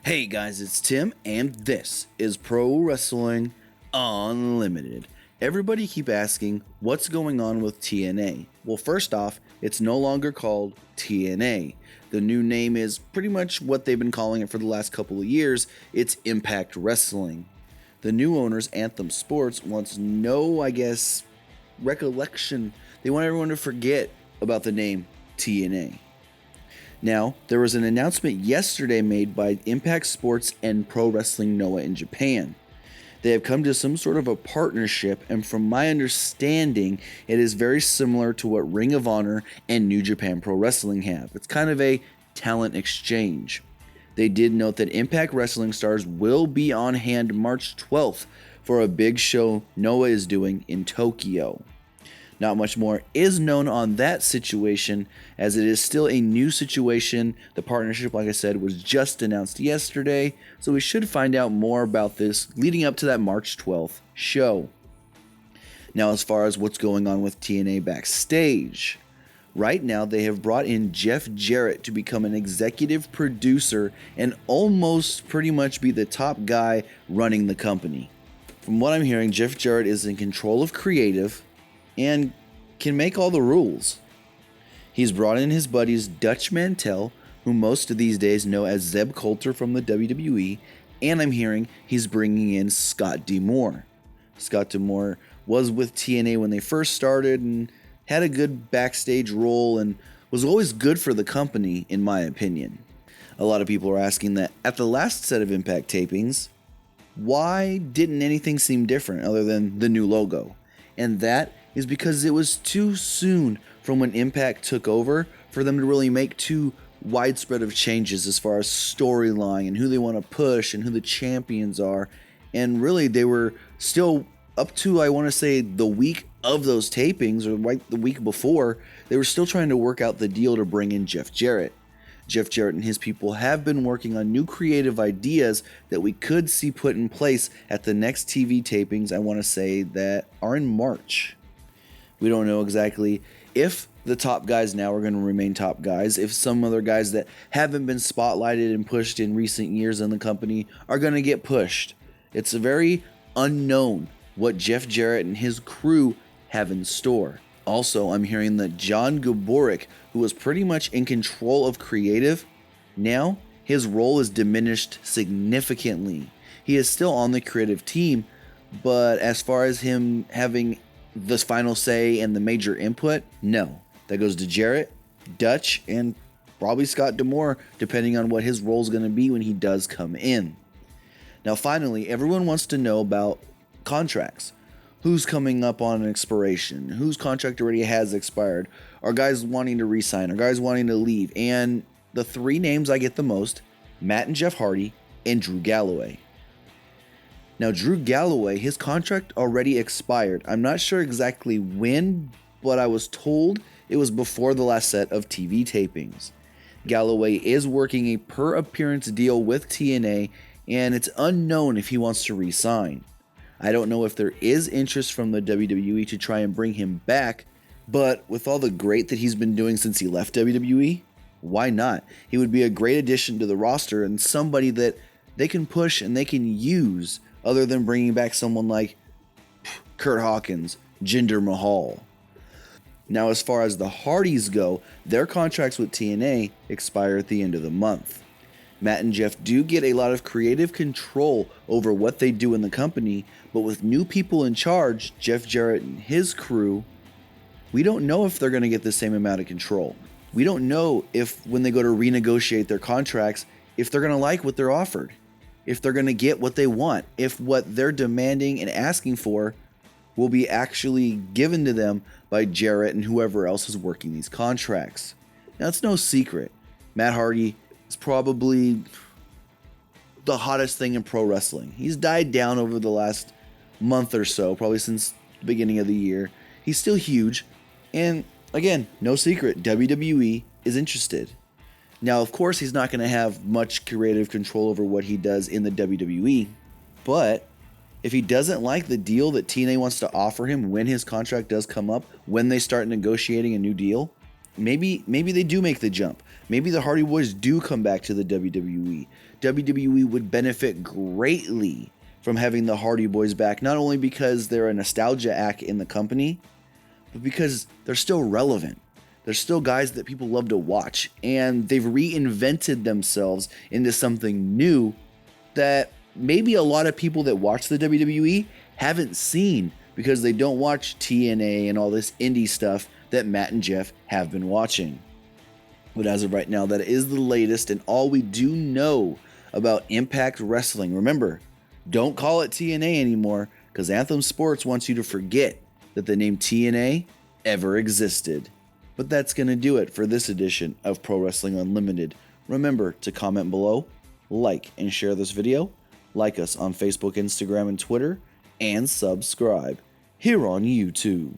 Hey guys, it's Tim, and this is Pro Wrestling Unlimited. Everybody keep asking, what's going on with TNA? Well, first off, it's no longer called TNA. The new name is pretty much what they've been calling it for the last couple of years. It's Impact Wrestling. The new owners, Anthem Sports, wants no, recollection. They want everyone to forget about the name TNA. Now, there was an announcement yesterday made by Impact Sports and Pro Wrestling Noah in Japan. They have come to some sort of a partnership, and from my understanding, it is very similar to what Ring of Honor and New Japan Pro Wrestling have. It's kind of a talent exchange. They did note that Impact Wrestling stars will be on hand March 12th for a big show Noah is doing in Tokyo. Not much more is known on that situation, as it is still a new situation. The partnership, like I said, was just announced yesterday, so we should find out more about this leading up to that March 12th show. Now, as far as what's going on with TNA Backstage, right now they have brought in Jeff Jarrett to become an executive producer and almost pretty much be the top guy running the company. From what I'm hearing, Jeff Jarrett is in control of creative and can make all the rules. He's brought in his buddies Dutch Mantel, who most of these days know as Zeb Coulter from the WWE, and I'm hearing he's bringing in Scott D'Amore. Scott D'Amore was with TNA when they first started and had a good backstage role and was always good for the company, in my opinion. A lot of people are asking that at the last set of Impact tapings, why didn't anything seem different other than the new logo? And that is because it was too soon from when Impact took over for them to really make too widespread of changes as far as storyline and who they want to push and who the champions are. And really, they were still up to, I want to say, the week of those tapings, or like the week before, they were still trying to work out the deal to bring in Jeff Jarrett. Jeff Jarrett and his people have been working on new creative ideas that we could see put in place at the next TV tapings, I want to say, that are in March. We don't know exactly if the top guys now are going to remain top guys, if some other guys that haven't been spotlighted and pushed in recent years in the company are going to get pushed. It's a very unknown what Jeff Jarrett and his crew have in store. Also, I'm hearing that John Gaborick, who was pretty much in control of creative, now his role is diminished significantly. He is still on the creative team, but as far as him having the final say and the major input, no. That goes to Jarrett, Dutch, and probably Scott D'Amore, depending on what his role is going to be when he does come in. Now, finally, everyone wants to know about contracts. Who's coming up on an expiration? Whose contract already has expired? Are guys wanting to re-sign? Are guys wanting to leave? And the three names I get the most, Matt and Jeff Hardy and Drew Galloway. Now, Drew Galloway, his contract already expired. I'm not sure exactly when, but I was told it was before the last set of TV tapings. Galloway is working a per appearance deal with TNA, and it's unknown if he wants to re-sign. I don't know if there is interest from the WWE to try and bring him back, but with all the great that he's been doing since he left WWE, why not? He would be a great addition to the roster and somebody that they can push and they can use, other than bringing back someone like Kurt Hawkins, Jinder Mahal. Now, as far as the Hardys go, their contracts with TNA expire at the end of the month. Matt and Jeff do get a lot of creative control over what they do in the company, but with new people in charge, Jeff Jarrett and his crew, we don't know if they're going to get the same amount of control. We don't know if when they go to renegotiate their contracts, if they're going to like what they're offered, if they're going to get what they want, if what they're demanding and asking for will be actually given to them by Jarrett and whoever else is working these contracts. Now, it's no secret. Matt Hardy is probably the hottest thing in pro wrestling. He's died down over the last month or so, probably since the beginning of the year. He's still huge. And again, no secret, WWE is interested. Now, of course, he's not going to have much creative control over what he does in the WWE, but if he doesn't like the deal that TNA wants to offer him when his contract does come up, when they start negotiating a new deal, maybe they do make the jump. Maybe the Hardy Boys do come back to the WWE. WWE would benefit greatly from having the Hardy Boys back, not only because they're a nostalgia act in the company, but because they're still relevant. They're still guys that people love to watch, and they've reinvented themselves into something new that maybe a lot of people that watch the WWE haven't seen because they don't watch TNA and all this indie stuff that Matt and Jeff have been watching. But as of right now, that is the latest and all we do know about Impact Wrestling. Remember, don't call it TNA anymore because Anthem Sports wants you to forget that the name TNA ever existed. But that's going to do it for this edition of Pro Wrestling Unlimited. Remember to comment below, like and share this video, like us on Facebook, Instagram, and Twitter, and subscribe here on YouTube.